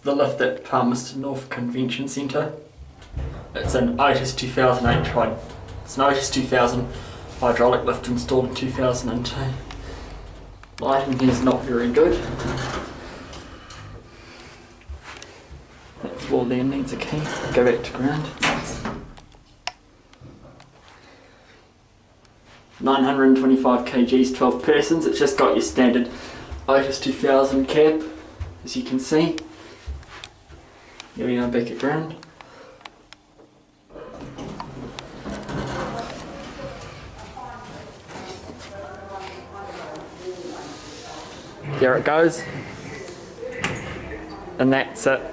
the lift at Palmerston North Convention Centre. It's an OTIS 2000H. It's an OTIS 2000 hydraulic lift installed in 2002. Lighting here is not very good. That floor there needs a key. Go back to ground. 925 kgs, 12 persons. It's just got your standard OTIS 2000 cab, as you can see. Here we are back at ground. There it goes. And that's it.